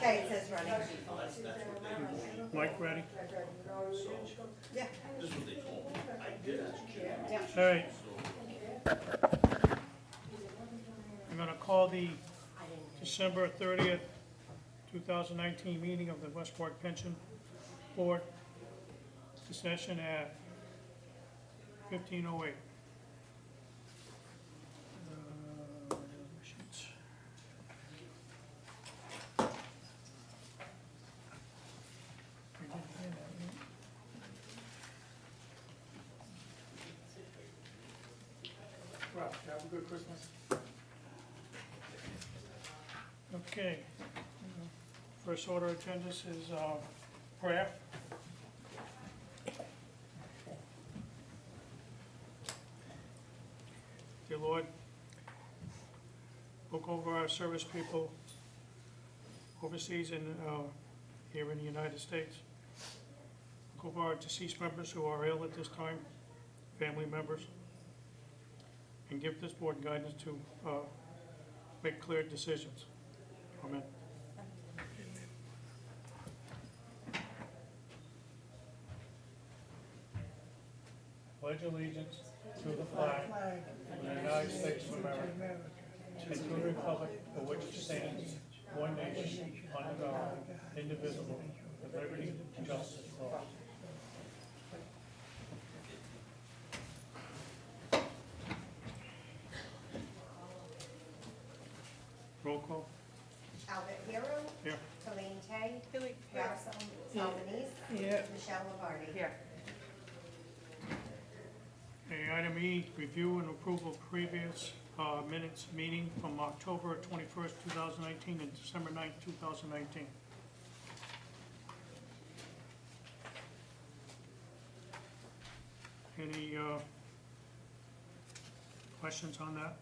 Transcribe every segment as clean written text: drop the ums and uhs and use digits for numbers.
Hey, it says running. Well, that's what they told me. Mike, ready? So, Yeah. this is what they told me. I did ask Jim. All right, So, I'm gonna call the December 30th, 2019 meeting of the Westport Pension Board to session at 15:08. Sheets. We did hear that, right? Rob, have a good Christmas. Okay. First order of agendas is prayer. Dear Lord, look over our service people overseas and here in the United States. Look over our deceased members who are ill at this time, family members, and give this board guidance to make clear decisions. Amen. Pledge allegiance to the flag of the United States of America and to the republic for which it stands, one nation, under God, indivisible, with liberty and justice for all. Roll call. Albert Hero. Here. Colleen Tay. Hilly, Ralph Salmanese. Yeah. Michelle Labarde. here. Okay, item E, review and approval of previous minutes meeting from October 21st, 2019 and December 9th, 2019. Any questions on that?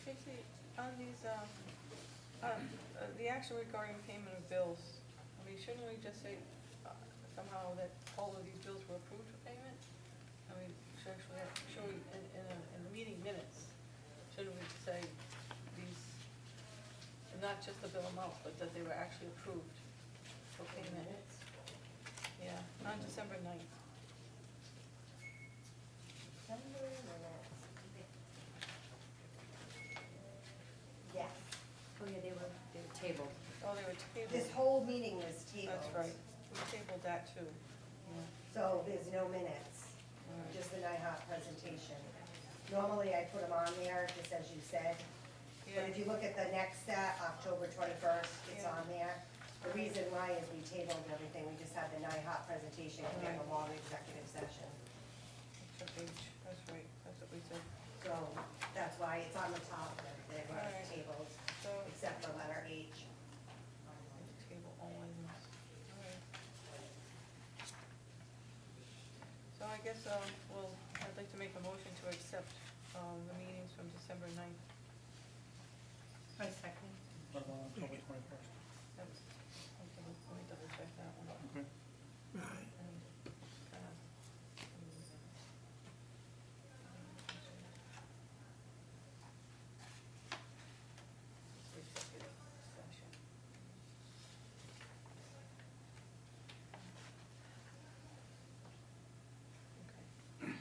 Casey, on these, the action regarding payment of bills, I mean, shouldn't we just say somehow that all of these bills were approved for payment? I mean, should we, in the meeting minutes, shouldn't we say these, not just the bill amount, but that they were actually approved for payment? Yeah, on December 9th. Yes. Oh, yeah, they were tabled. Oh, they were tabled. This whole meeting was tabled. That's right. We tabled that too. Yeah. So there's no minutes, All right. just the NIHOP presentation. Normally I put them on there, just as you said. But if you look at the next set, October 21st, it's Yeah. on there. The reason why is we tabled everything, we just had the NIHOP presentation, we have a long executive session. Except H, that's right, that's what we said. So that's why it's on the top of the Alright. tables, So, except for letter H. table all items, alright. So I guess, I'd like to make a motion to accept, the meetings from December 9th. I second. What about October 21st? That was, okay, let me double check that one. Okay. And, executive session. Okay.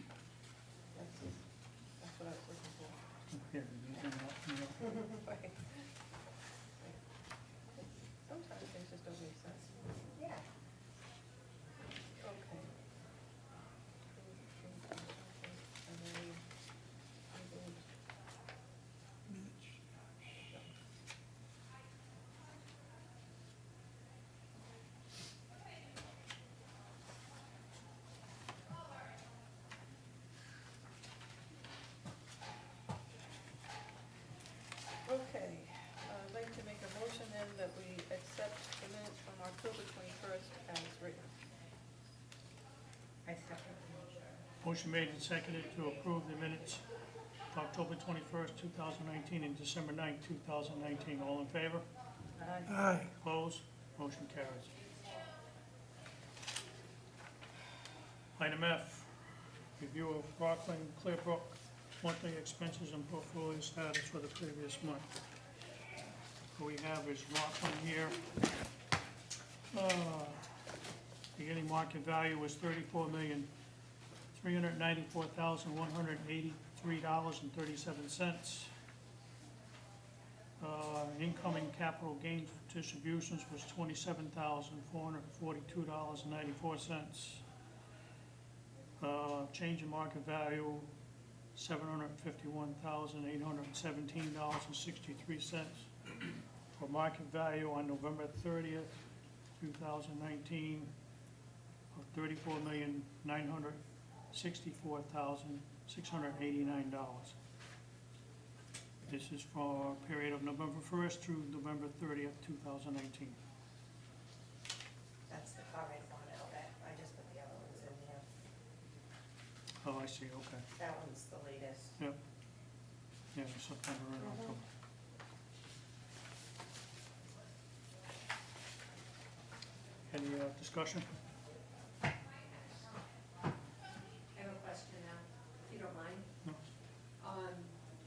That's what I was looking for. Here, you can, Right. Sometimes things just don't make sense. Yeah. Okay. And then we moved. Okay, I'd like to make a motion then that we accept the minutes from October 21st as written. I second. motion made and seconded to approve the minutes of October 21st, 2019 and December 9th, 2019. All in favor? Aye. Opposed? Motion carries. Item F, review of Rockland Clearbrook monthly expenses and portfolio status for the previous month. What we have is Rockland here. Beginning market value was $34,394,183.37. Incoming capital gains distributions was $27,442.94. Change in market value, $751,817.63. For market value on November 30th, 2019, of $34,964,689. This is for a period of November 1st through November 30th, 2019. That's the current one, I just put the other ones in there. Oh, I see, okay. That one's the latest. Yep. Yeah, September and October. Any discussion? I have a question now, if you don't mind. No.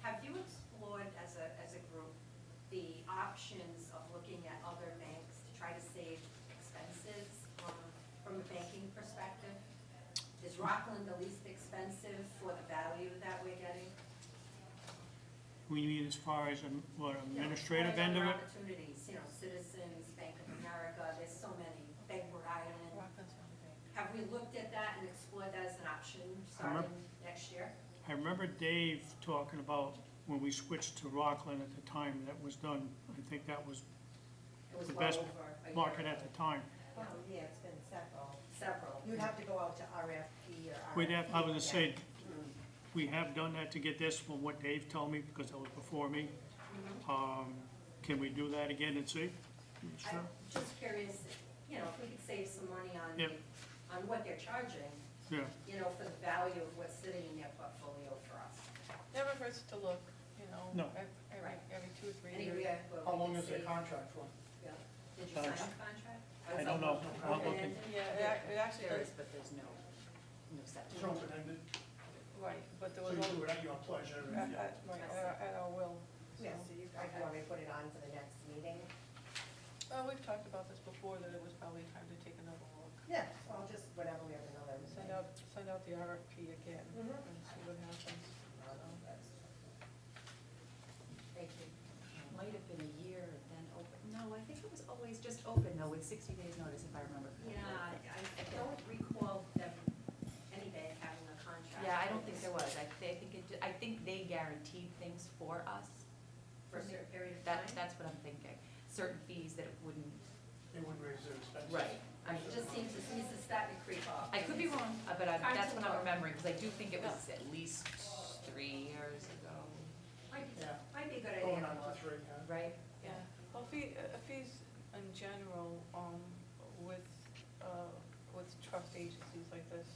Have you explored as a group the options of looking at other banks to try to save expenses from a banking perspective? Is Rockland the least expensive for the value that we're getting? We mean as far as what, You know, administrative what end of other it? opportunities, Citizens, Bank of America, there's so many, Bank Rhode Island. Rockland's not a bank. Have we looked at that and explored that as an option starting next year? I remember Dave talking about when we switched to Rockland at the time that was done. I think that was It was the well best over a year market ago. at the time. Yeah, it's been several. Several. You'd have to go out to RFP or RFP. We'd have, I was gonna say, again. we have done that to get this from what Dave told me, because that was before me. Can we do that again and see? Sure. I'm just curious, you know, if we could save some money on, Yep. on what they're charging, Yeah, you know, for the value of what's sitting in their portfolio for us. Never hurts to look, you know. No. Every 2 or 3 Any years. rea- where we How long can is their save- contract for? Yeah. Did you sign a contract? I don't know. I'll look in. Yeah, it actually There does, is, but there's no set. It's open-ended, right, but there so was, you do it at your pleasure. right, at our will. Yeah, so you, I can already put it on for the next meeting. We've talked about this before, that it was probably time to take another look. Yeah, well, just whenever we have another. Send out the RFP again Mhm. and see what happens. Thank you. Might have been a year, then open, no, I think it was always just open though, with 60 days notice, if I remember correctly. Yeah, I don't recall them, any bank having a contract. Yeah, I don't think think there was, I think they guaranteed things for us. For a certain period of time? That's what I'm thinking, certain fees that it wouldn't, They wouldn't raise their expenses. right. It just seems it's starting to creep up. I could be wrong, but Hard that's to what I'm look. remembering, because I do think it was at least 3 years ago, Yeah. Might be a good idea. Going to on to look. 3, yeah. right? Yeah, well, fees in general, with trust agencies like this,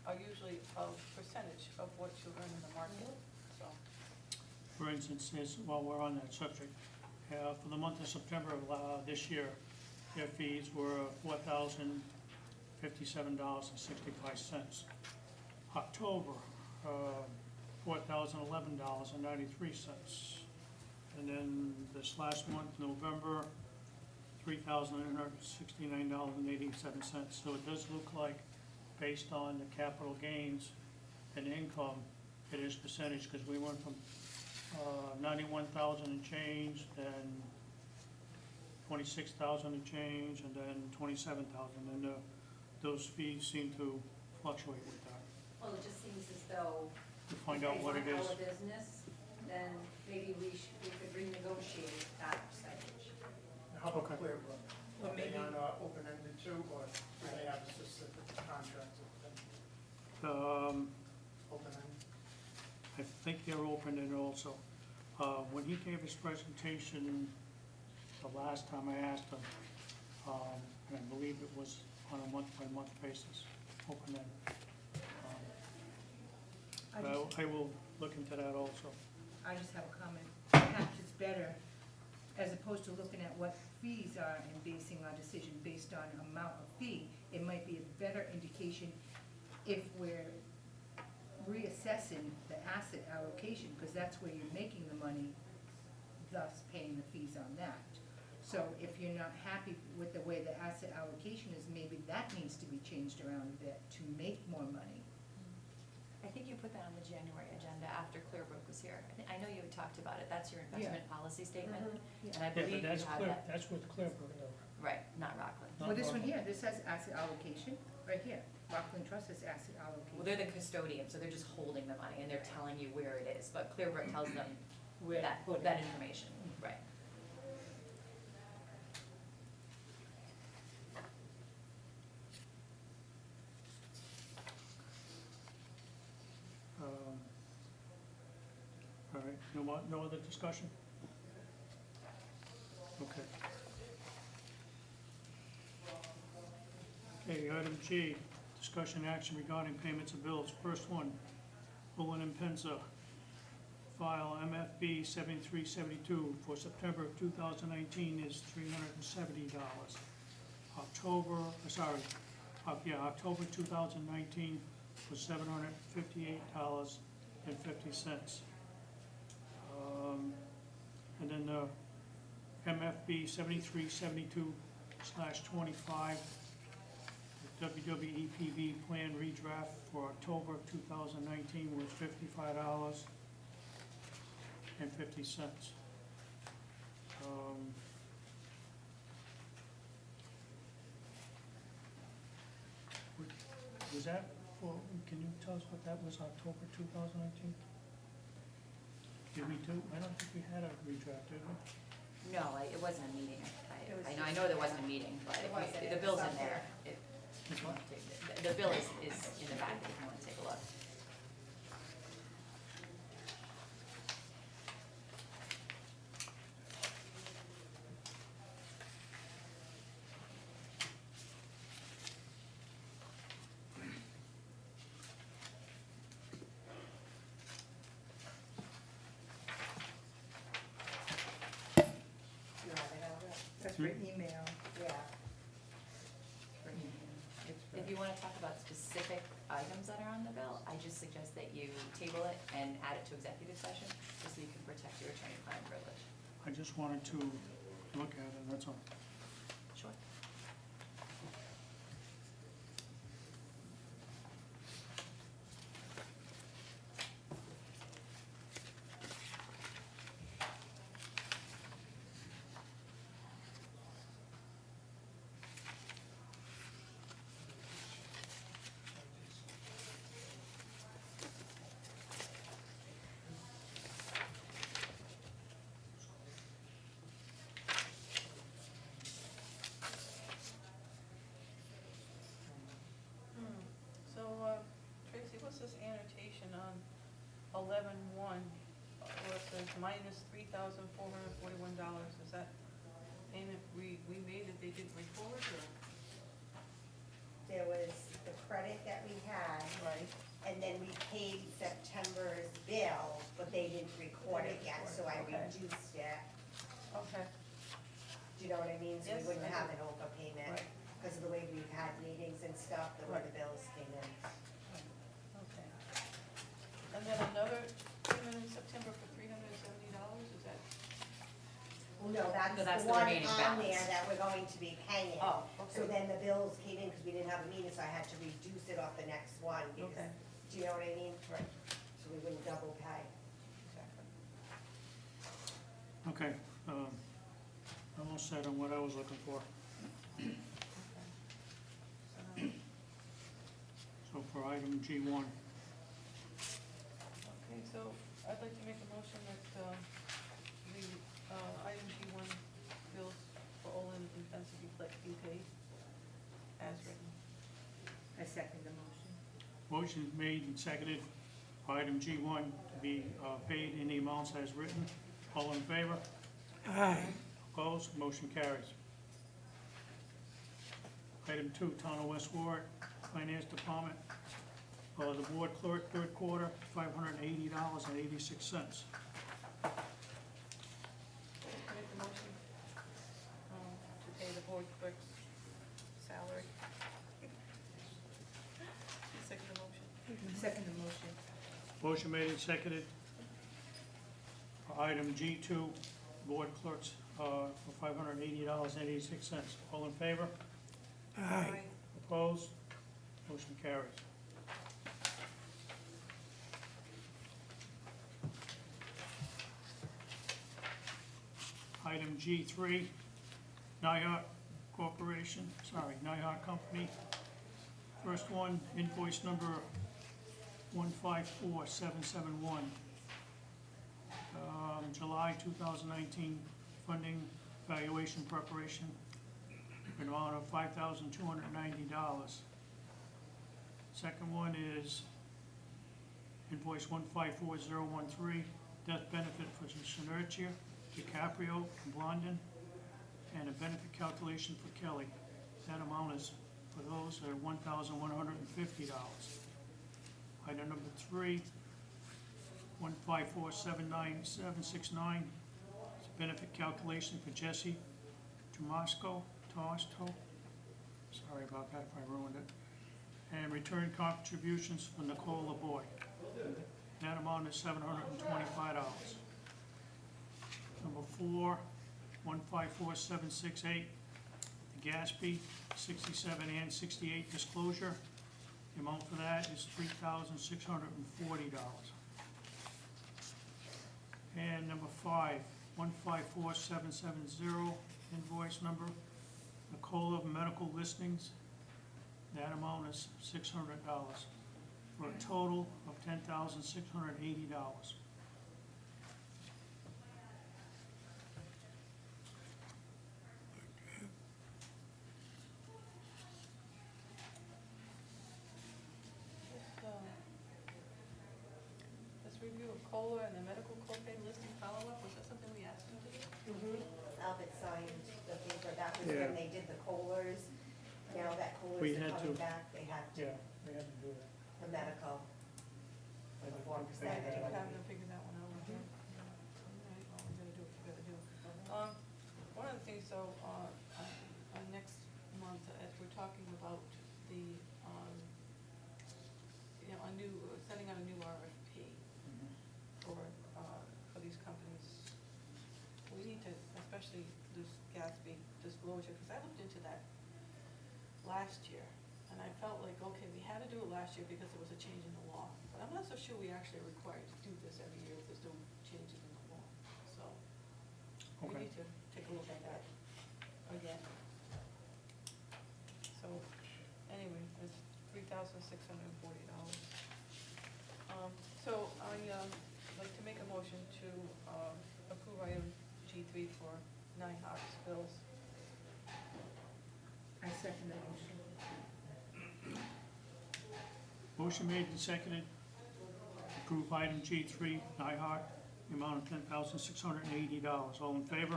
are usually a percentage of what you earn in the market, so. For instance, while we're on that subject, for the month of September of this year, their fees were $4,057.65. October, $4,011.93. And then this last month, November, $3,969.87. So it does look like, based on the capital gains and income, it is percentage, because we went from 91,000 and change, then 26,000 and change, and then 27,000, and those fees seem to fluctuate with that. Well, it just seems as though. To find out what it If they is. want our business, then maybe we could renegotiate that percentage. How about Okay. Clearbrook? Or Are they maybe- on open-ended too, or do they have a specific contract with them? Open-ended? I think they're open and also, when he gave his presentation the last time I asked him, and I believe it was on a month-by-month basis, open end. I will look into that also. I just have a comment. Perhaps it's better, as opposed to looking at what fees are and basing our decision based on amount of fee, it might be a better indication if we're reassessing the asset allocation, because that's where you're making the money, thus paying the fees on that. So if you're not happy with the way the asset allocation is, maybe that needs to be changed around a bit to make more money. I think you put that on the January agenda after Clearbrook was here. I know you had talked about it, that's your investment policy statement, and I Yeah, but believe you that's have clear, that, that's with Clearbrook, though. right, not Rockland. Not Well, this one Rockland. here, this has asset allocation, right here. Rockland Trust has asset Well, allocation. they're the custodian, so they're just holding the money, and they're telling you where it is, but Clearbrook tells them Where to put it. that information, right. All right, no other discussion? Okay. Okay, item G, discussion action regarding payments of bills. First one, Bullen and Penza, file MFB 7372 for September of 2019 is $370. October 2019 was $758.50. And then the MFB 7372/25, the WWEPV plan redraft for October of 2019 was $55.50. Was that for, can you tell us what that was, October 2019? Did we do, I don't think we had a redraft, did we? No, it wasn't a meeting. It was I know there wasn't a meeting, but It wasn't, the it bill's was in up there. The bill is in the back if you want to take a look. You have it all right? That's for email. Yeah. If you want to talk about specific items that are on the bill, I just suggest that you table it and add it to executive session, just so you can protect your attorney-client privilege. I just wanted to look at it, that's all. Sure. 11-1, where it says minus $3,441. Is that payment we made that they didn't record, or? There was the credit that we had, Right. and then we paid September's bill, but they didn't record it yet, so I Okay. reduced it. Okay. Do you know what I mean? So Yes, we wouldn't I have do. an overpayment, Right. because of the way we've had meetings and stuff, the way the Right. bills came in. Okay. And then another payment in September for $370, is that? Well, no, No, that's that's the the one on remaining there balance. that we're going to be paying. Oh, So okay. then the bills came in, because we didn't have a meeting, so I had to reduce it off the next one, because, Okay. do you know what I mean? Right. So we wouldn't double pay. Exactly. Okay, I'm all set on what I was looking for. Okay. So for item G1, Okay, so I'd like to make a motion that the item G1 bills for Olin and Spencer be paid as written. I second the motion. motion made and seconded for item G1 to be paid in the amounts as written. All in favor? Aye. Opposed? Motion carries. Item 2, Town of West Warwick, Finance Department, the board clerk, third quarter, $580.86. Make the motion to pay the board clerk's salary. Second the motion. Second the motion. Motion made and seconded for item G2, board clerks, for $580.86. All in favor? Aye. Opposed? Motion carries. Item G3, Nyhart Corporation, Nyhart Company. First one, invoice number 154771. July 2019 funding valuation preparation, an amount of $5,290. Second one is invoice 154013, death benefit for Sinertia, DiCaprio, and Blondin, and a benefit calculation for Kelly. That amount is, for those, $1,150. Item number 3, 15479769, it's a benefit calculation for Jesse Tomasto, sorry about that if I ruined it, and return contributions for Nicole LaBoy. That amount is $725. Number 4, 154768, the Gatsby 67 and 68 disclosure. The amount for that is $3,640. And number 5, 154770, invoice number, Nicola Medical Listings. That amount is $600, for a total of $10,680. This review of COLA and the medical copay listing follow-up, was that something we asked them to do? Albert signed the paper, that was Yeah. when they did the COLAs. Now that We COLAs had are coming to. back, they have to, Yeah, we had to do that. the medical, the form I percent. think having to figure that one out, okay? Alright, well, we gotta do what we gotta do. One of the things, though, next month, as we're talking about the, sending out a new RFP for these companies, we need to, especially this Gatsby disclosure, because I looked into that last year, and I felt like, okay, we had to do it last year because there was a change in the law, but I'm not so sure we actually are required to do this every year if there's no changes in the law, so we Okay. need to take a look at that again. So, anyway, it's $3,640. So I'd like to make a motion to approve item G3 for Nyhart's bills. I second the motion. Motion made and seconded Approve item G3, Nyhart, the amount of $10,680. All in favor?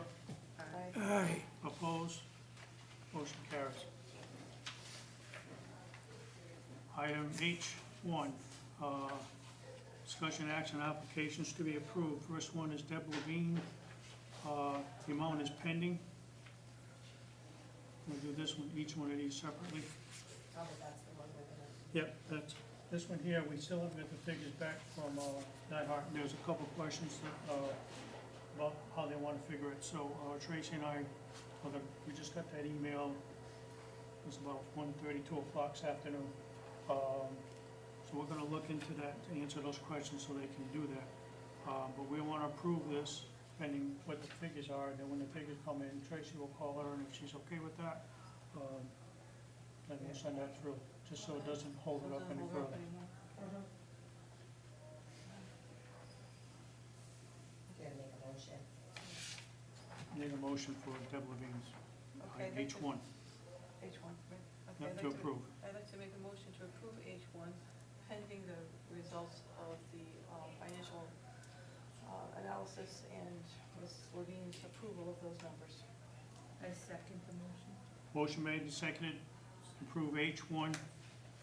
Aye. Opposed? Motion carries. Item H1, discussion action applications to be approved. First one is Deb Levine. The amount is pending. We'll do this one, each one of these separately. Oh, but that's the one we're gonna. Yep, that's, this one here, we still haven't got the figures back from Nyhart. There's a couple questions that, about how they want to figure it. So Tracy and I, we just got that email, it was about 1:30, 2 o'clock this afternoon. So we're gonna look into that to answer those questions so they can do that. But we wanna approve this pending what the figures are, and then when the figures come in, Tracy will call her, and if she's okay with that, then we'll send that through, just so it doesn't hold it up any Doesn't hold her up further. anymore. You gotta make a motion. Need a motion for Deb Levine's, Okay, I'd like to- H1, H1, right. Okay, not I'd to like approve. I'd like to make a motion to approve H1 pending the results of the financial analysis and Ms. Levine's approval of those numbers. I second the motion. Motion made and seconded, approve H1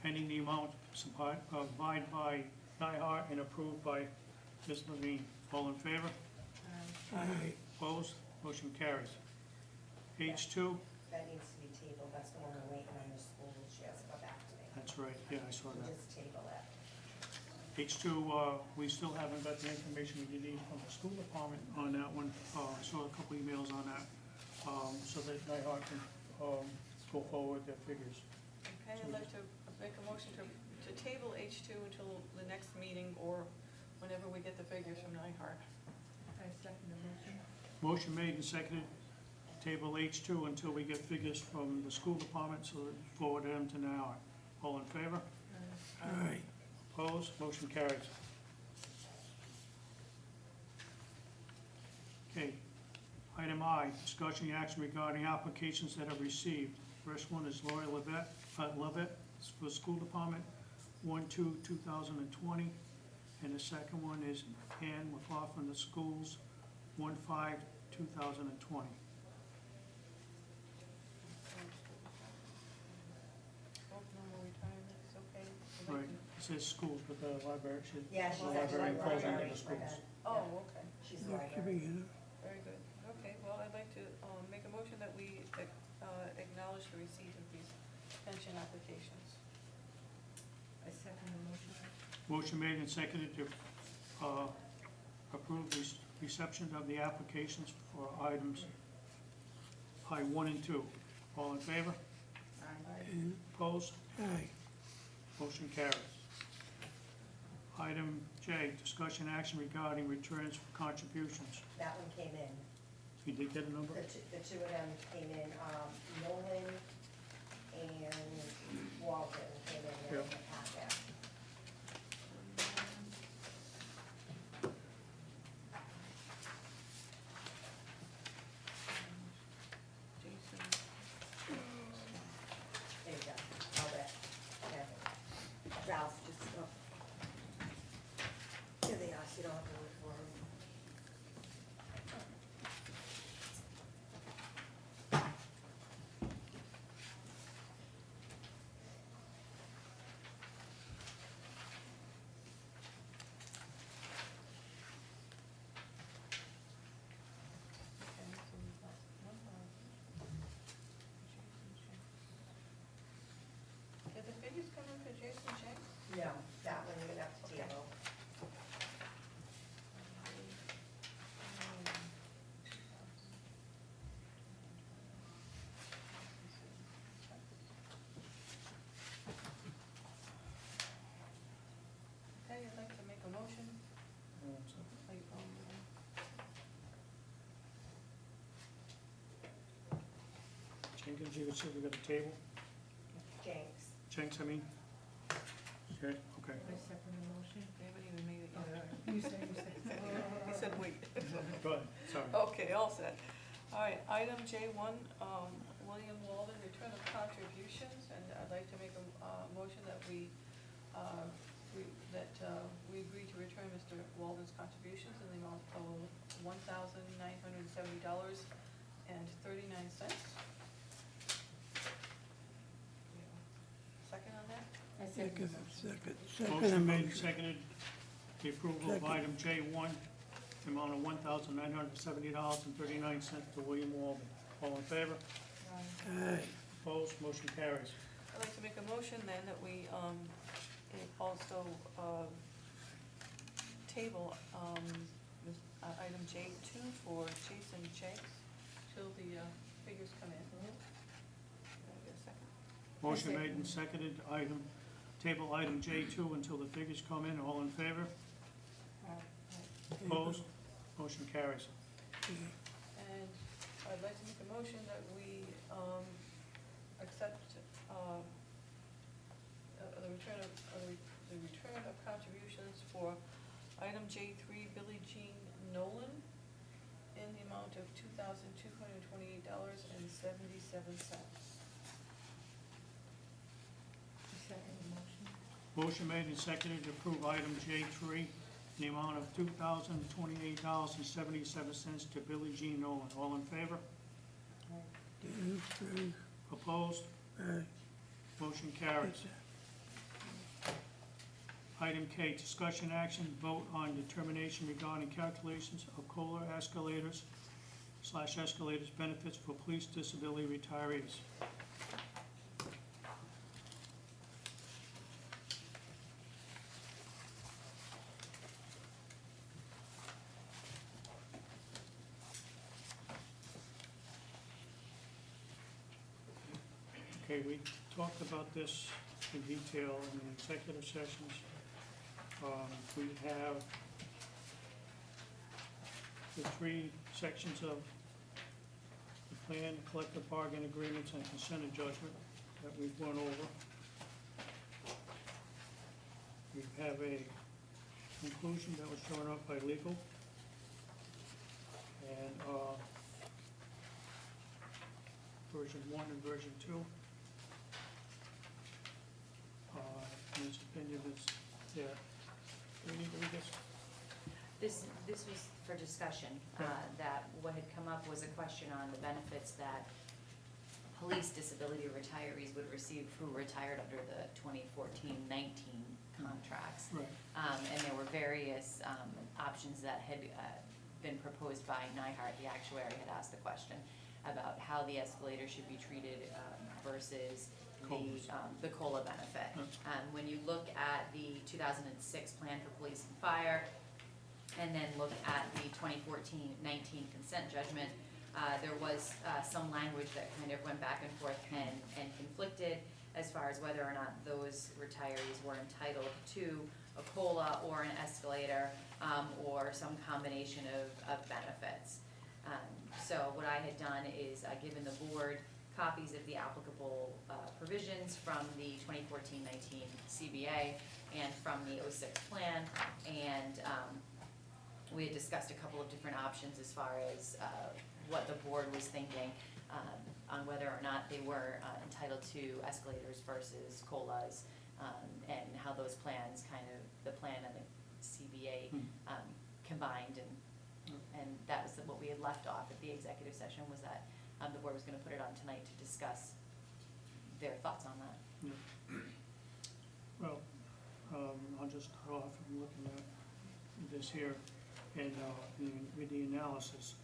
pending the amount supplied by Nyhart and approved by Ms. Levine. All in favor? Aye. Opposed? Motion carries. H2, That needs to be tabled, that's the one we're waiting on the school, she has to go back to me. that's right, yeah, I saw So that. just table it. H2, we still haven't got the information we need from the school department on that one. I saw a couple emails on that, so that Nyhart can go forward with their figures. Okay, I'd like to make a motion to table H2 until the next meeting or whenever we get the figures from Nyhart. I second the motion. Motion made and seconded, table H2 until we get figures from the school department, so that we forward them to Nyhart. All in favor? Aye. Opposed? Motion carries. Okay. Item I, discussion and action regarding applications that are received. First one is Lori Levitt for school department, 1/2/2020. And the second one is Ann McLaughlin, the schools, 1/5/2020. Both normal retirement, it's okay? I'd like Right, to- it says schools, but the library should. Yeah, she's the actually library falls under library, the my schools. bad. Oh, okay, She's the library. very good. Okay, well, I'd like to make a motion that we acknowledge the receipt of these pension applications. I second the motion. Motion made and seconded to approve the reception of the applications for items I1 and 2. All in favor? Aye. Opposed? Aye. Motion carries. Item J, discussion action regarding returns for contributions. That one came in. You did get a number? The two of them came in, Nolan and Walden came in there in the packet. Jason, There you go, all that. Yeah. Ralph, just, here they are, so you don't have to look for them. okay, so we've got one more. Jason Shanks. Did the figures come in for Jason Shanks? No, that one you're gonna have to table. Okay, I'd like to make a motion, like, Jenkins, you said we got a table? Jenks. Jenks, I mean? Okay, okay. I second the motion. they haven't even made it Oh, yet. you said. He said wait. Go ahead, sorry. Okay, all set. All right, item J1, William Walden, return of contributions, and I'd like to make a motion that we agree to return insurance contributions in the amount of $1,970.39. Second on that? I second Motion made and seconded, the approval of item J1, the amount of $1,970.39 to William Walden. All in favor? Opposed? Motion carries. I'd like to make a motion then that we also table item J2 for Jason Jenks till the figures come in. Can I get a second? Motion made and seconded, table item J2 until the figures come in. All in favor? Opposed? Motion carries. And I'd like to make a motion that we accept the return of contributions for item J3, Billie Jean Nolan, in the amount of $2,228.77. Motion made and seconded to approve item J3 in the amount of $2,028.77 to Billie Jean Nolan. All in favor? Opposed? Motion carries. Item K, discussion action, vote on determination regarding calculations of COLA escalators/escalators benefits for police disability retirees. Okay, we talked about this in detail in the executive sessions. We have the three sections of the plan, collective bargain agreements, and consent and judgment that we've gone over. We have a conclusion that was drawn up by legal. And version 1 and version 2. In his opinion, is there, do we need to read this? This was for discussion, that what had come up was a question on the benefits that police disability retirees would receive who retired under the 2014-19 contracts. Right. And there were various options that had been proposed by Nyhart, the actuary, had asked the question about how the escalator should be treated versus the COLA benefit. When you look at the 2006 plan for police and fire, and then look at the 2014-19 consent judgment, there was some language that kind of went back and forth and conflicted as far as whether or not those retirees were entitled to a COLA or an escalator, or some combination of benefits. So what I had done is given the board copies of the applicable provisions from the 2014-19 CBA and from the 06 plan, and we had discussed a couple of different options as far as what the board was thinking on whether or not they were entitled to escalators versus COLAs, and how those plans the plan and the CBA combined, and that was what we had left off at the executive session, was that the board was going to put it on tonight to discuss their thoughts on that. Yeah. Well, I'll just start off from looking at this here, and with the analysis,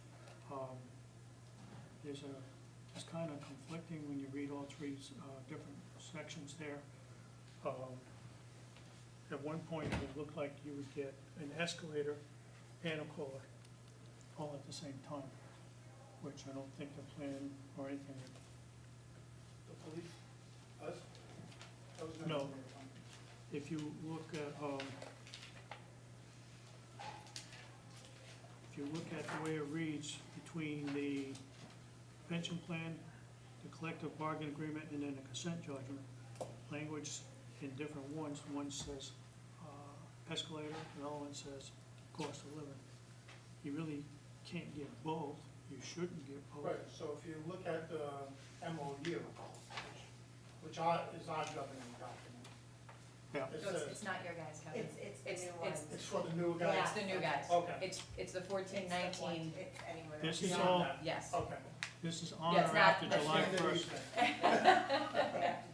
it's kind of conflicting when you read all three different sections there. At one point, it would look like you would get an escalator and a COLA all at the same time, which I don't think the plan or anything would. The police, us? That was No. never- If you look at the way it reads between the pension plan, the collective bargain agreement, and then the consent judgment, language in different ones. One says escalator, the other one says cost of living. You really can't get both. You shouldn't get both. Right, so if you look at the MOU, which is our governing document, Yeah. it No, says, it's not your guys' copy. It's the new one. It's it's for the new guys? It's the new guys. Okay. It's the 14, 19, It's anyone This else. is Beyond all, that. yes. Okay. this is on Yeah, it's or not- after that's July End of these 1st. things.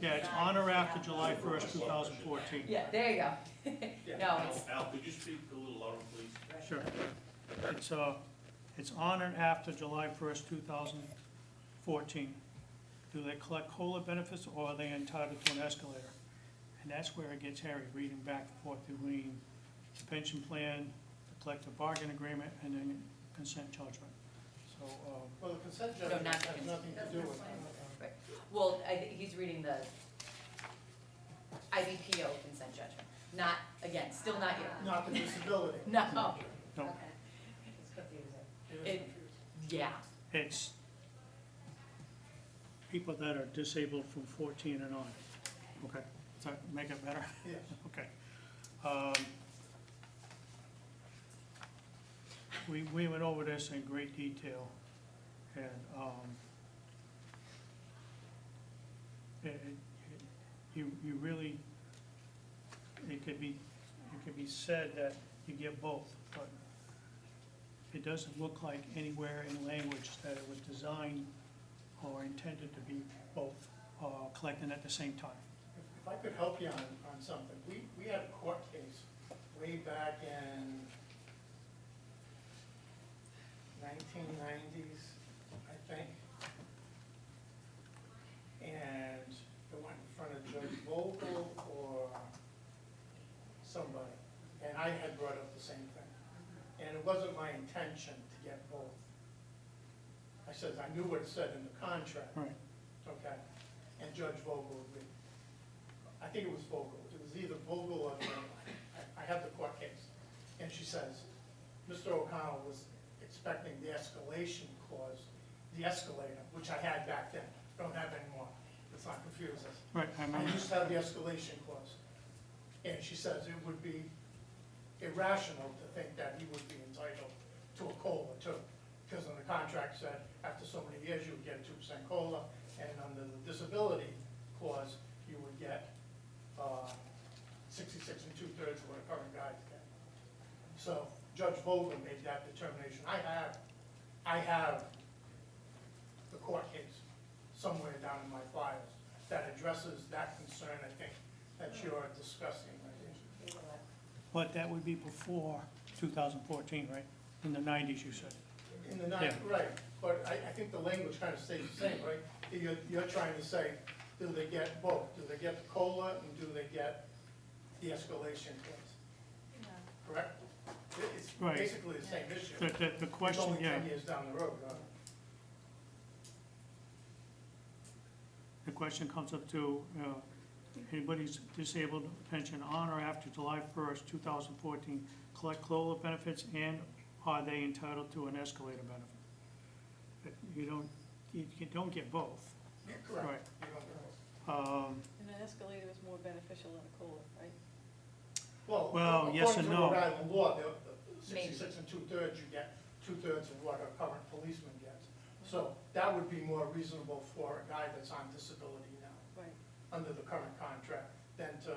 Yeah, it's on or after July 1st, 2014. Yeah, there you go. No, it's, Al, could you speak a little louder, please? Sure. It's on or after July 1st, 2014. Do they collect COLA benefits or are they entitled to an escalator? And that's where it gets hairy, reading back and forth between the pension plan, the collective bargain agreement, and then consent judgment. So, Well, the consent No, judgment not has the consent. nothing to do with it. right. Well, he's reading the IBPO consent judgment. Not, again, still not you. Not the disability. No. no, It's confusing. It is It- confusing. Yeah, it's people that are disabled from 14 and on. Okay, does that make it better? Yes. Okay. We went over this in great detail, and you really, it could be said that you get both, but it doesn't look like anywhere in language that it was designed or intended to be both collected at the same time. If I could help you on something, we had a court case way back in 1990s, I think. And it went in front of Judge Vogel or somebody, and I had brought up the same thing. And it wasn't my intention to get both. I said, I knew what it said in the contract. Right. Okay, and Judge Vogel agreed. I think it was Vogel, it was either Vogel or the other one. I have the court case. And she says, Mr. O'Connell was expecting the escalation clause, the escalator, which I had back then, don't have anymore. Let's not confuse us. Right, I I remember. used to have the escalation clause. And she says it would be irrational to think that he would be entitled to a COLA too. Because in the contract said, after so many years, you would get a 2% COLA, and under the disability clause, you would get 66 2/3 of what a current guys get. So Judge Vogel made that determination. I have the court case somewhere down in my files that addresses that concern, I think, that you're discussing, I think. But that would be before 2014, right? In the 90s, you said. In the night, right, but I think the language kind of stays the same, right? You're trying to say, do they get both? Do they get the COLA and do they get the escalation clause, correct? It's Right. basically the same issue. The question, It's only yeah, 10 years down the road, the question comes up to, anybody's disabled pension on or after July 1st, 2014, collect COLA benefits and are they entitled to an escalator benefit? You don't get both. Yeah, correct. Right. You don't get both. And an escalator is more beneficial than a COLA, right? Well, yes and no. According to Rhode Island law, the Maybe. 66 2/3, you get 2/3 of what a current policeman gets. So that would be more reasonable for a guy that's on disability now, Right. under the current contract, than to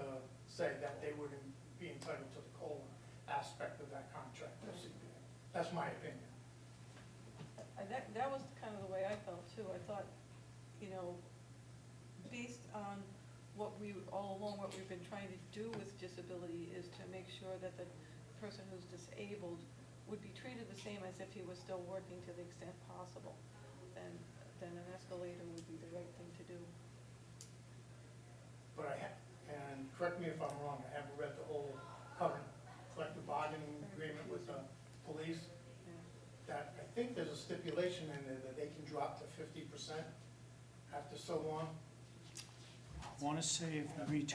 say that they wouldn't be entitled to the COLA aspect of that contract of CPA. That's my opinion. That was kind of the way I felt too. I thought, based on what all along, what we've been trying to do with disability is to make sure that the person who's disabled would be treated the same as if he was still working to the extent possible. Then an escalator would be the right thing to do. But and correct me if I'm wrong, I haven't read the whole current collective bargaining agreement with the police. Yeah. That, I think there's a stipulation in there that they can drop to 50% after so long. I want to say if you reach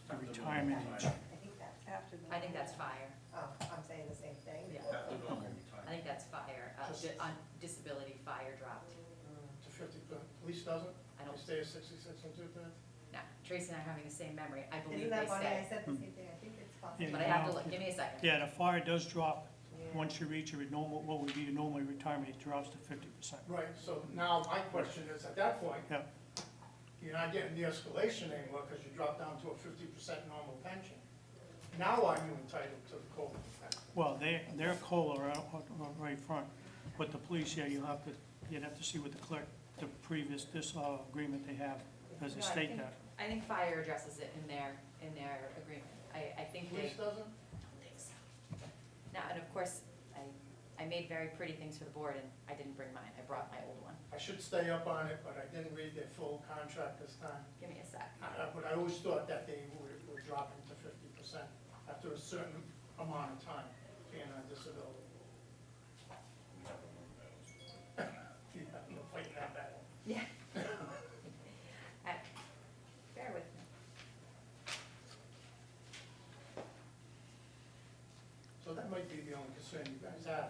the retirement age. I think that's, After the. I think that's fire. I'm saying the same thing. Yeah. After normal I time. think that's fire, on disability, fire dropped. To 50, police doesn't? I don't- They stay at 66 2/3? No, Tracy and I are having the same memory. I believe Isn't they that funny? I stay. said the same thing. I think it's possible. Yeah. But I have to look, give me a second. Yeah, the fire does drop, Yeah. once you reach your normal, what would be normally retirement, it drops to 50%. Right, so now my question is, at that point, Yeah, you're not getting the escalation anymore because you drop down to a 50% normal pension. Now are you entitled to the COLA? Well, their COLA are right front, but the police, yeah, you'd have to see what the clerk, the previous, agreement they have, does it No, state that? I think fire addresses it in their agreement. I think they. Police doesn't? Now, and of course, I made very pretty things for the board, and I didn't bring mine, I brought my old one. I should stay up on it, but I didn't read their full contract this time. Give me a sec. But I always thought that they were dropping to 50% after a certain amount of time being on disability. Yeah, I'm fighting that battle. Yeah. Bear with me. So that might be the only concern you guys have.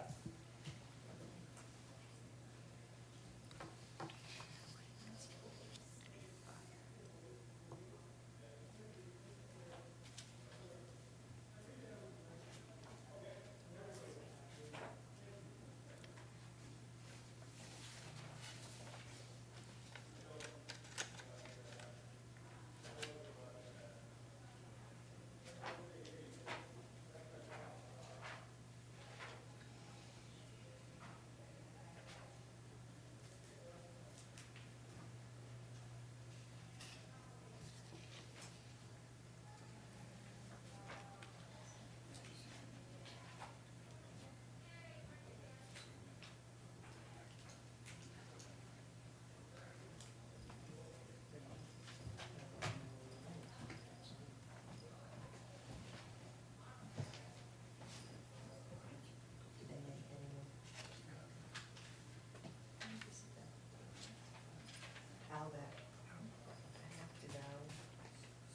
Albert, I have to go.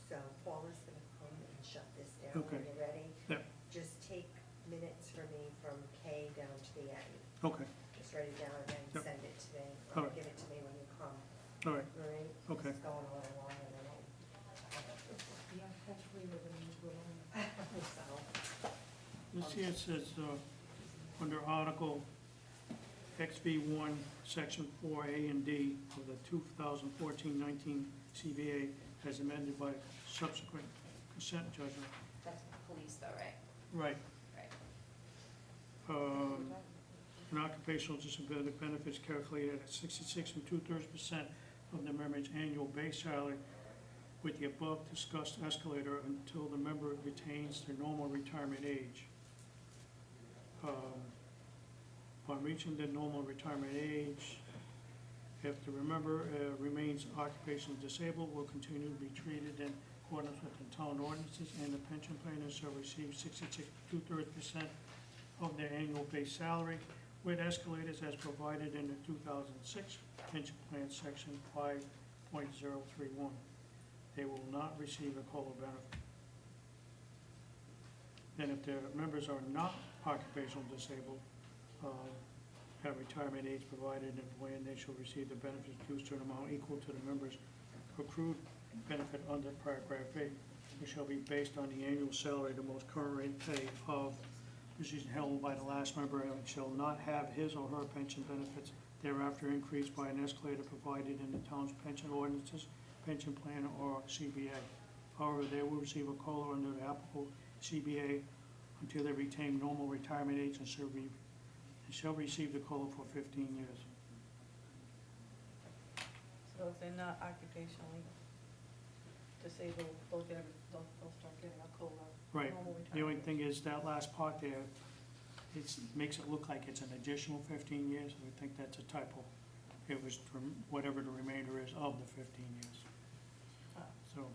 So Paula's gonna come and shut this down Okay. when you're ready. Yeah. Just take minutes for me from K down to the end. Okay, Just write it down and then Yep. send it to me, All or right. give it to me when you come, all right, all right? Okay. It's going a little longer than Yeah, hopefully we're gonna move along. I, so. this here says, under Article XV1, Section 4A and D of the 2014-19 CBA as amended by subsequent consent judgment. That's police though, right? Right. Right. An occupational disability benefits calculated at 66 2/3% of the member's annual base salary with the above discussed escalator until the member retains their normal retirement age. Upon reaching the normal retirement age, if the member remains occupationally disabled, will continue to be treated in accordance with the town ordinances, and the pension planners shall receive 66 2/3% of their annual base salary with escalators as provided in the 2006 pension plan section 5.031. They will not receive a COLA benefit. And if their members are not occupational disabled, at retirement age provided in the plan, they shall receive the benefits due to an amount equal to the member's accrued benefit under paragraph 8, which shall be based on the annual salary, the most current rate pay of position held by the last member, and shall not have his or her pension benefits thereafter increased by an escalator provided in the town's pension ordinances, pension plan, or CBA. However, they will receive a COLA under the applicable CBA until they retain normal retirement age and shall receive the COLA for 15 years. So if they're not occupationally disabled, they'll start getting a COLA. Right. normal The only retirement. thing is that last part there, makes it look like it's an additional 15 years. We think that's a typo. It was whatever the remainder is of the 15 years. Ah. So,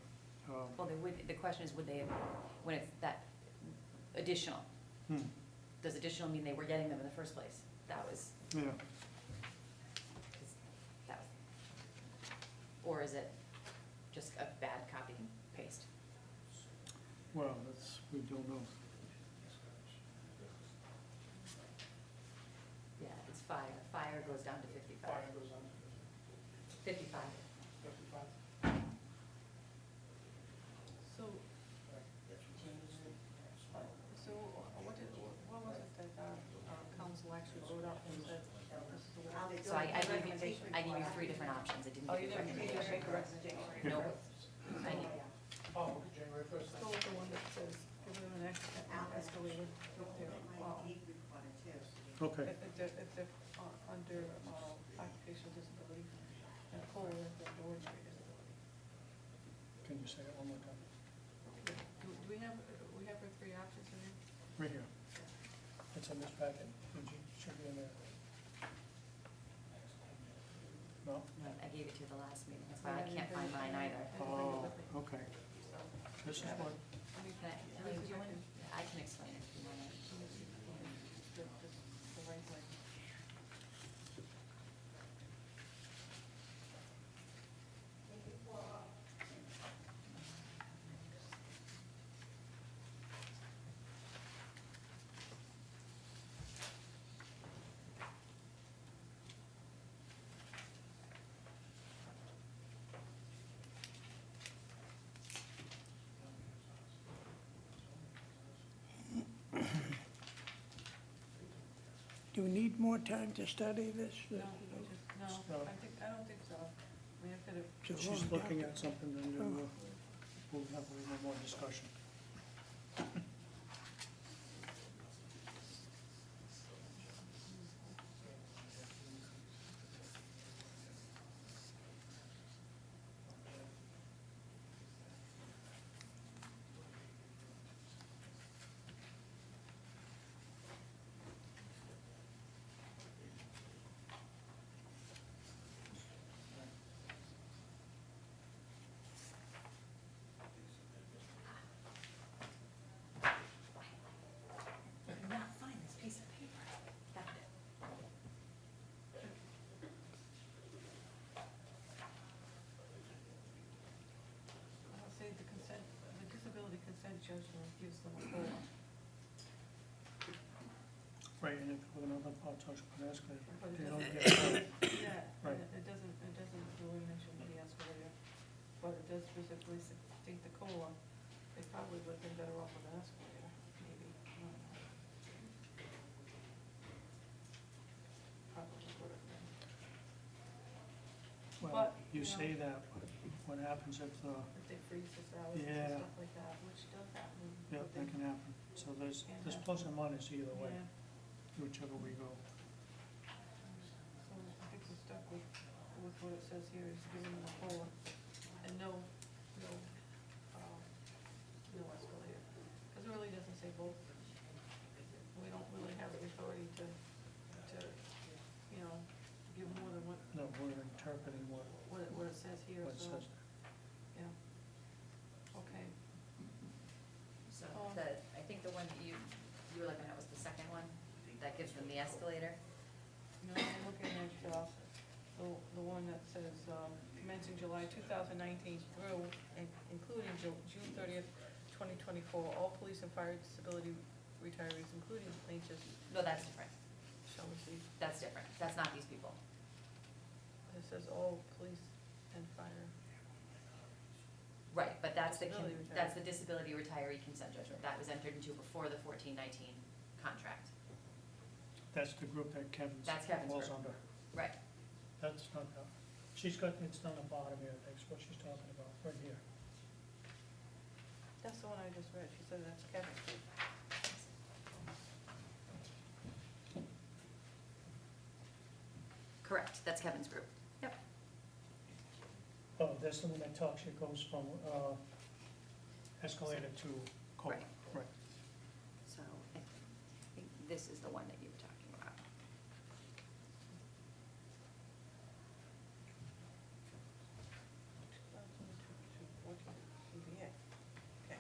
Well, the question is, would they, when it's that additional, does additional mean they were getting them in the first place? That was, yeah, that was, or is it just a bad copy and paste? well, we don't know. Yeah, it's fire. Fire goes down to 55. Fire goes on to 55. 55. So, what was it that our council actually wrote up and said? This is the way- How they do So I it. gave you 3 different options. I didn't Oh, give you you a didn't recommendation. make a recommendation? Nope. I need- Oh, January 1st. Go with the one that says, give them an escalator with their Okay. If they're under occupational disability, and COLA if they're under ordinary disability. Can you say it one more time? Do we have our three options in there? Right here. It's in this packet. Should be in there. No? No, I gave it to you the last meeting, that's why I can't find mine either. Oh, okay. This is what, Can I, do you want, I can explain it if you want. The right way. Do we need more time to study this? No, I don't think so. We have to, It's a long she's looking document. at something and then we'll have a little more discussion. I cannot find this piece of paper. Found it. I'll say the disability consent judgment gives them a COLA. Right, and if we're another part-time escalator, But it they don't doesn't- get paid. Yeah, Right. and it doesn't really mention the escalator, but it does specifically state the COLA. They probably would have been better off with an escalator, maybe, I don't know. Probably would have been. Well, But, you you know- say that, but what happens if the, If they freeze the salaries Yeah. and stuff like that, which does happen. yeah, but that they- can happen. So there's Yeah. plus and minus either way, Yeah, whichever we go. so I think we're stuck with what it says here, is giving them a COLA and no escalator. Because it really doesn't say both. We don't really have the authority to, give more than No, we're interpreting what what it says here, it so, says. yeah. Okay, So I think the one that you were looking at was the second one, that gives them the escalator. now I'm looking at, the one that says, commencing July 2019 through, and including June 30th, 2024, all police and fire disability retirees, including plaintiffs, No, that's different. shall receive. That's different. That's not these people. It says all police and fire. Right, but that's Disability that's the disability retiree consent judgment. That was entered into before the 14-19 contract. That's the group that Kevin's That's Kevin's falls group. under. Right. That's not, she's got, it's on the bottom here, that's what she's talking about, right here. That's the one I just read. She said that's Kevin's group. Correct. That's Kevin's group. Yep. Oh, that's the one that talks, it goes from escalator to COLA. Right. Right. So I think this is the one that you were talking about. CBA. Okay.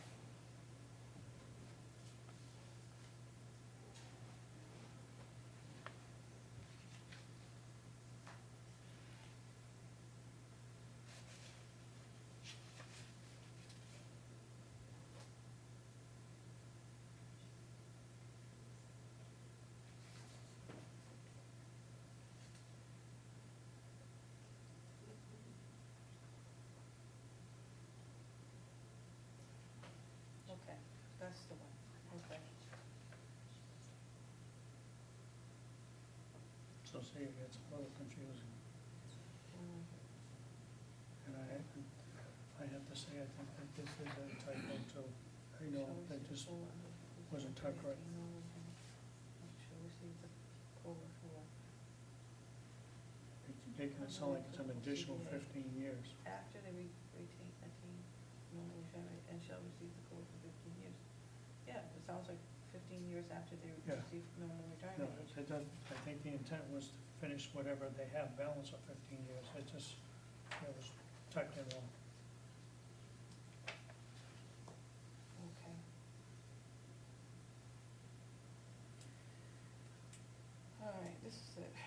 Okay, that's the one, okay. So see, it gets a little confusing. Mm. And I have to say, I think that this is a typo too. I know that this wasn't typed right. Shall receive the making it sound like it's an additional 15 years. After they attain normal retirement and shall receive the COLA for 15 years. Yeah, it sounds like 15 years after they Yeah. receive normal No, retirement age. it doesn't, I think the intent was to finish whatever they have balance of 15 years. It just, it was tucked in wrong. Okay. All right, this is it. Okay.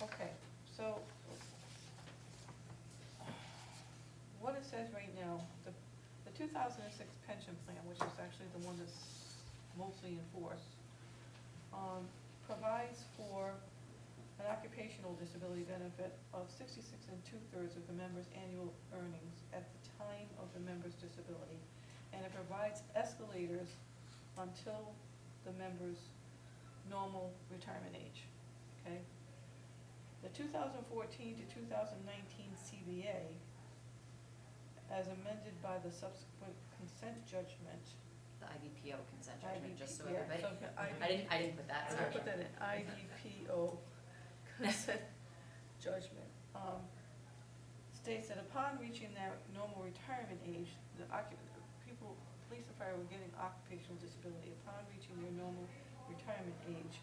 Okay, so what it says right now, the 2006 pension plan, which is actually the one that's mostly enforced, provides for an occupational disability benefit of 66 2/3 of the member's annual earnings at the time of the member's disability. And it provides escalators until the member's normal retirement age, okay? The 2014 to 2019 CBA, as amended by the subsequent consent judgment. The IBPO consent judgment, just so Yeah, everybody. so I didn't put that, I sorry. put that in, IDPO consent judgment, states that upon reaching their normal retirement age, police and fire were getting occupational disability. Upon reaching their normal retirement age,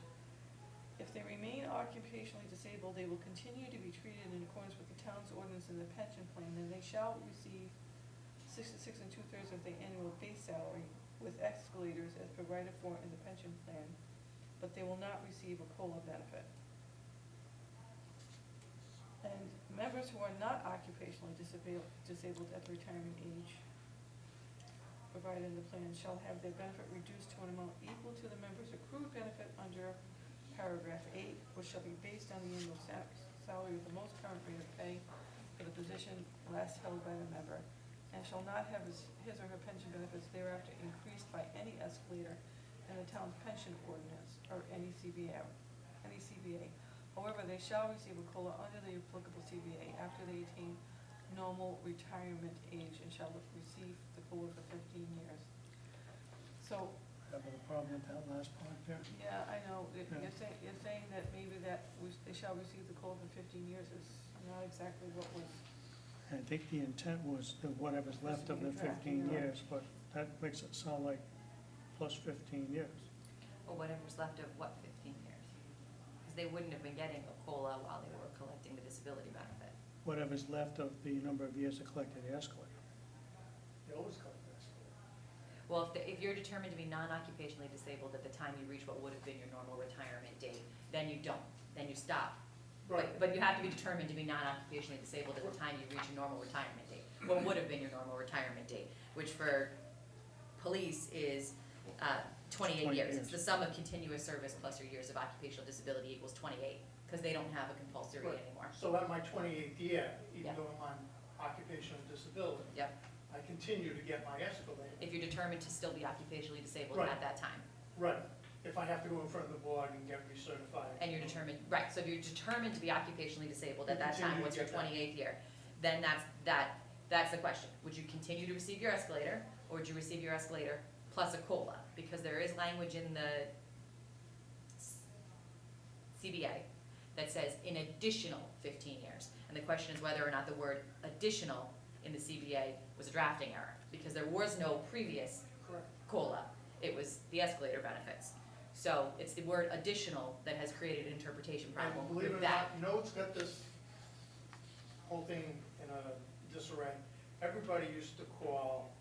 if they remain occupationally disabled, they will continue to be treated in accordance with the town's ordinance and the pension plan, and they shall receive 66 2/3 of their annual base salary with escalators as provided for in the pension plan, but they will not receive a COLA benefit. And members who are not occupationally disabled at the retirement age provided in the plan shall have their benefit reduced to an amount equal to the member's accrued benefit under paragraph 8, which shall be based on the annual salary with the most current rate of pay for the position last held by the member, and shall not have his or her pension benefits thereafter increased by any escalator in the town's pension ordinance or any CBA. However, they shall receive a COLA under the applicable CBA after they attain normal retirement age and shall receive the COLA for 15 years. So, Having a problem with that last part there? yeah, I know, Yeah. you're saying that maybe they shall receive the COLA for 15 years is not exactly what was, I think the intent was that whatever's left of the 15 years, but that makes it sound like plus 15 years. Or whatever's left of what, 15 years? Because they wouldn't have been getting a COLA while they were collecting the disability benefit. Whatever's left of the number of years they collected the escalator. They always collect this. Well, if you're determined to be non-occupationally disabled at the time you reach what would have been your normal retirement date, then you don't, then you stop. But you have to be determined to be non-occupationally disabled at the time you reach your normal retirement date. What would have been your normal retirement date, which for police is 28 20 years. years. It's the sum of continuous service plus your years of occupational disability equals 28, because they don't have a compulsory Right. anymore. So at my 28th year, even Yeah. though I'm on occupational disability, Yep, I continue to get my escalator. if you're determined to still be occupationally disabled Right. at that time. Right, if I have to go in front of the board and get recertified. And you're determined, right, so if you're determined to be occupationally disabled at You that time, continue to what's your get that. 28th year? Then that's the question. Would you continue to receive your escalator, or would you receive your escalator plus a COLA? Because there is language in the CBA that says in additional 15 years. And the question is whether or not the word additional in the CBA was a drafting error, because there was no previous Correct. COLA, it was the escalator benefits. So it's the word additional that has created an interpretation problem And believe it with or that. not, Notes got this whole thing in a disarray. Everybody used to call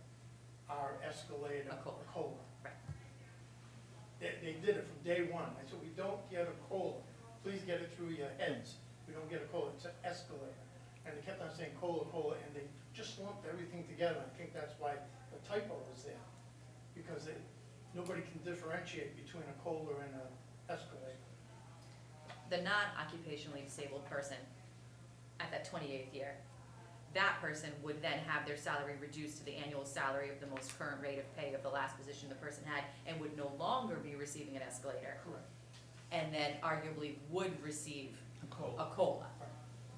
our escalator A COLA. a COLA. Right. They did it from day one. I said, we don't get a COLA. Please get it through your heads. We don't get a COLA, it's an escalator. And they kept on saying COLA, COLA, and they just lumped everything together. I think that's why the typo was there. Because nobody can differentiate between a COLA and a Escalade. The non-occupationally disabled person at that 28th year, that person would then have their salary reduced to the annual salary of the most current rate of pay of the last position the person had, and would no longer be receiving an escalator, Correct. and then arguably would receive A COLA. a COLA,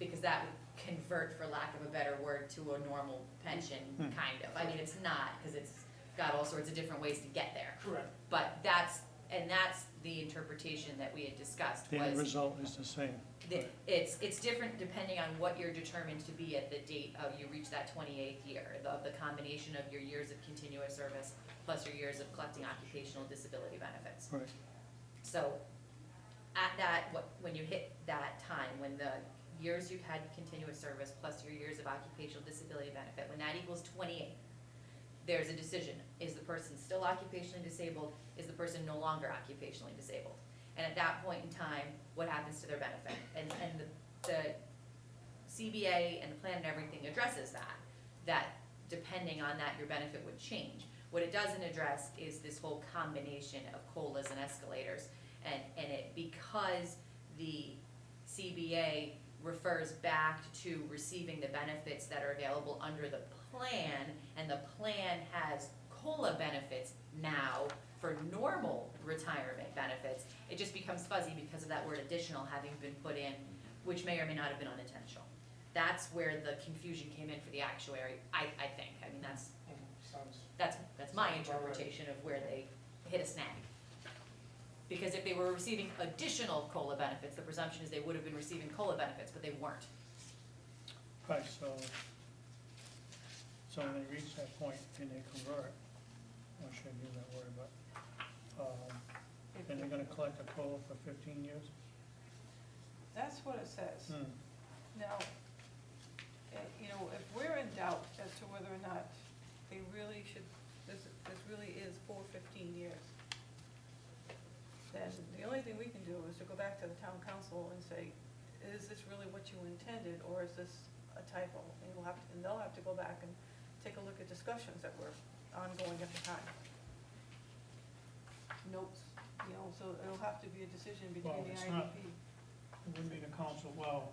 because that would convert, for lack of a better word, to a normal pension, kind of. I mean, it's not, because it's got all sorts of different ways to get there. Correct. But that's the interpretation that we had discussed, The end was result is the same. it's different depending on what you're determined to be at the date of you reach that 28th year, the combination of your years of continuous service plus your years of collecting occupational disability benefits. Right. So at that, when you hit that time, when the years you've had continuous service plus your years of occupational disability benefit, when that equals 28, there's a decision. Is the person still occupationally disabled? Is the person no longer occupationally disabled? And at that point in time, what happens to their benefit? And the CBA and the plan and everything addresses that depending on that, your benefit would change. What it doesn't address is this whole combination of COLAs and escalators. And it, because the CBA refers back to receiving the benefits that are available under the plan, and the plan has COLA benefits now for normal retirement benefits, it just becomes fuzzy because of that word additional having been put in, which may or may not have been unintentional. That's where the confusion came in for the actuary, I think. I mean, Sounds, that's my interpretation of where they hit a snag. Because if they were receiving additional COLA benefits, the presumption is they would have been receiving COLA benefits, but they weren't. Right, so when they reach that point and they convert, I shouldn't use that word, but, then they're gonna collect a COLA for 15 years? That's what it says. Hmm. Now, if we're in doubt as to whether or not they really should, this really is for 15 years, then the only thing we can do is to go back to the town council and say, is this really what you intended, or is this a typo? And they'll have to go back and take a look at discussions that were ongoing at the time. Notes, so it'll have to be a decision Well, between the it's not- IDP It wouldn't be the council, well,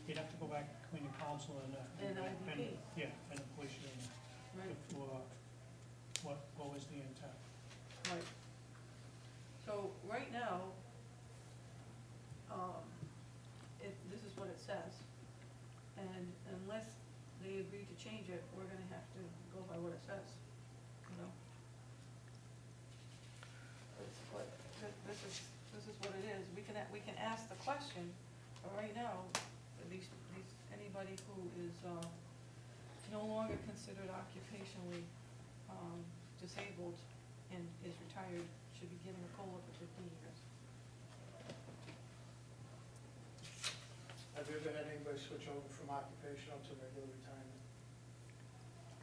you'd have to go back between the council and the. and IDP. Yeah, and the police union, Right, for what was the intent. right. So right now, this is what it says, and unless they agree to change it, we're gonna have to go by what it says, This is what it is. We can ask the question, but right now, anybody who is, no longer considered occupationally, disabled and is retired should be getting a COLA for 15 years. have you ever had anybody switch over from occupational to regular retirement?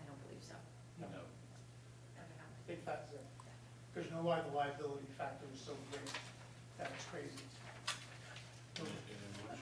I don't believe so. No. Big fat zero. Because you know why? The liability factor is so great that it's crazy.